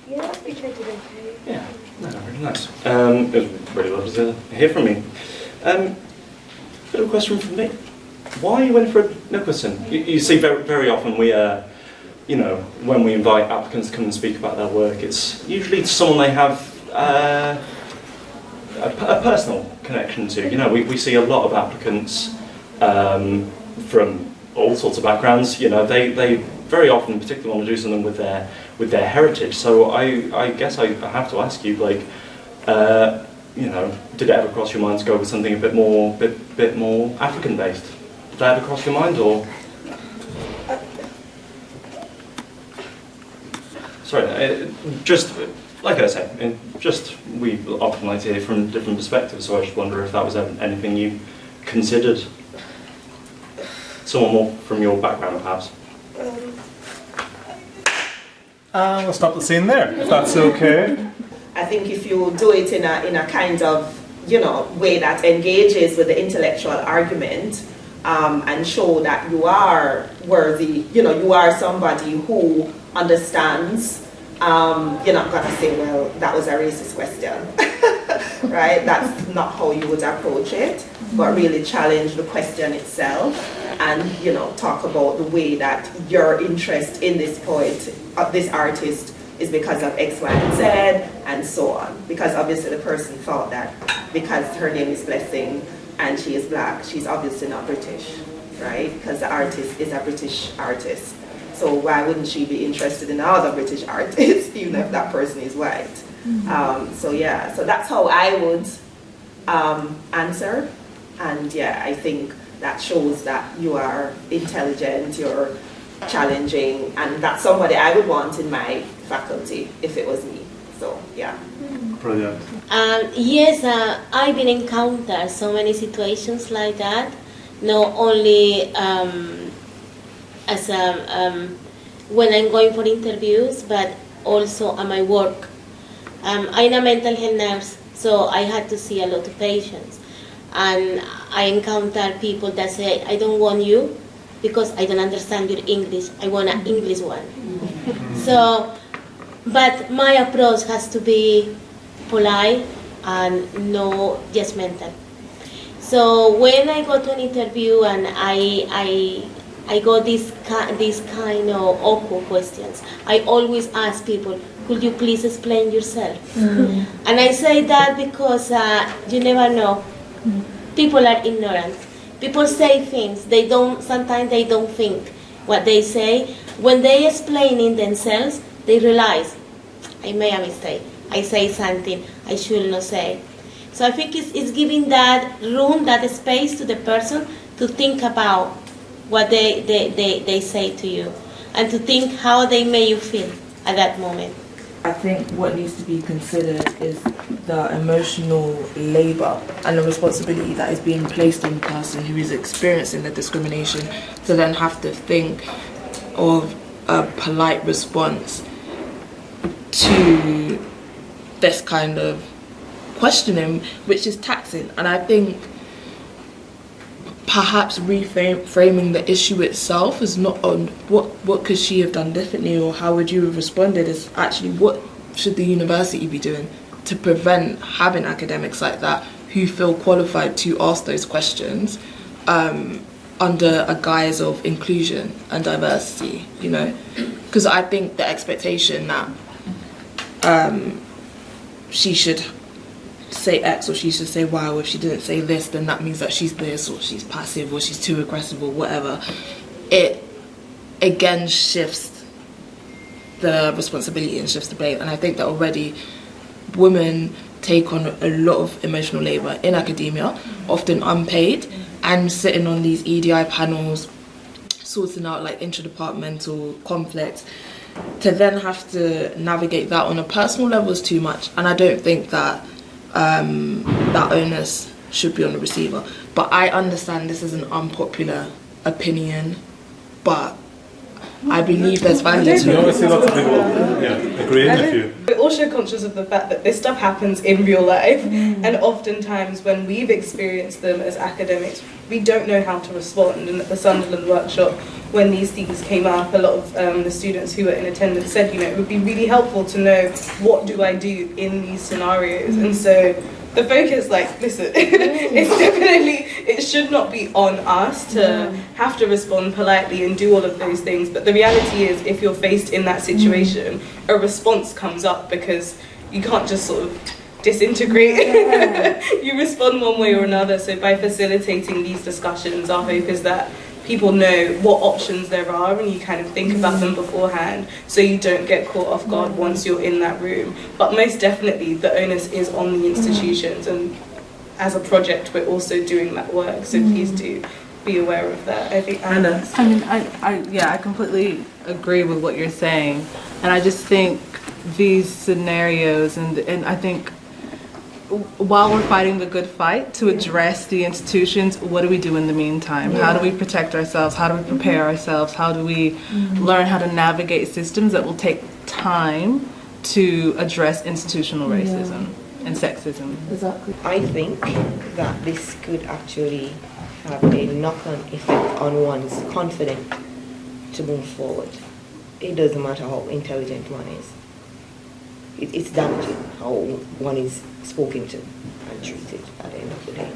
Yeah, I think I did okay. Yeah, no, really nice. It was really lovely to hear from you. Bit of a question from me. Why are you Winifred Nicholson? You see, very often we, you know, when we invite applicants to come and speak about their work, it's usually someone they have a personal connection to. You know, we see a lot of applicants from all sorts of backgrounds. You know, they very often particularly want to do something with their heritage. So I guess I have to ask you, like, you know, did it ever cross your mind to go with something a bit more African based? Did that ever cross your mind, or? Sorry, just like I said, we often like to hear from different perspectives. So I just wonder if that was anything you considered. Someone more from your background, perhaps. We'll stop the scene there, if that's okay. I think if you do it in a kind of, you know, way that engages with the intellectual argument, and show that you are worthy, you know, you are somebody who understands, you're not gonna say, well, that was a racist question, right? That's not how you would approach it, but really challenge the question itself, and, you know, talk about the way that your interest in this poet, this artist, is because of X, Y, and Z, and so on. Because obviously the person thought that because her name is Blessing and she is black, she's obviously not British, right? Because the artist is a British artist. So why wouldn't she be interested in another British artist, even if that person is white? So yeah, so that's how I would answer. And yeah, I think that shows that you are intelligent, you're challenging, and that's somebody I would want in my faculty if it was me. So yeah. Brilliant. Yes, I've been encountered so many situations like that, not only as when I'm going for interviews, but also at my work. I'm a mental health nurse, so I had to see a lot of patients, and I encounter people that say, I don't want you because I don't understand your English, I want an English one. So, but my approach has to be polite and no judgmental. So when I go to an interview and I got these kind of awkward questions, I always ask people, could you please explain yourself? And I say that because you never know. People are ignorant. People say things, sometimes they don't think what they say. When they explain it themselves, they realize, I made a mistake. I say something I should not say. So I think it's giving that room, that space to the person to think about what they say to you, and to think how they made you feel at that moment. I think what needs to be considered is the emotional labour and the responsibility that is being placed on the person who is experiencing the discrimination to then have to think of a polite response to this kind of questioning, which is taxing. And I think perhaps reframing the issue itself is not on what could she have done differently or how would you have responded, is actually what should the university be doing to prevent having academics like that who feel qualified to ask those questions under a guise of inclusion and diversity, you know? Because I think the expectation that she should say X or she should say Y, or if she didn't say this, then that means that she's this, or she's passive, or she's too aggressive, or whatever. It again shifts the responsibility and shifts the blame. And I think that already women take on a lot of emotional labour in academia, often unpaid, and sitting on these EDI panels, sorting out like interdepartmental conflicts, to then have to navigate that on a personal level is too much. And I don't think that that onus should be on the receiver. But I understand this is an unpopular opinion, but I believe there's value to it. Obviously lots of people agreeing with you. We're also conscious of the fact that this stuff happens in real life, and oftentimes when we've experienced them as academics, we don't know how to respond. And at the Sunderland workshop, when these things came up, a lot of the students who were in attendance said, you know, it would be really helpful to know what do I do in these scenarios. And so the focus, like, listen, it's definitely, it should not be on us to have to respond politely and do all of those things. But the reality is, if you're faced in that situation, a response comes up, because you can't just sort of disintegrate. You respond one way or another. So by facilitating these discussions, our hope is that people know what options there are, and you kind of think about them beforehand, so you don't get caught off guard once you're in that room. But most definitely the onus is on the institutions, and as a project we're also doing that work, so please do be aware of that. I think Anna. I mean, I completely agree with what you're saying, and I just think these scenarios, and I think while we're fighting the good fight to address the institutions, what do we do in the meantime? How do we protect ourselves? How do we prepare ourselves? How do we learn how to navigate systems that will take time to address institutional racism and sexism? Exactly. I think that this could actually have a knock-on effect on one's confidence to move forward. It doesn't matter how intelligent one is. It's damaging how one is spoken to and treated at the end of the day.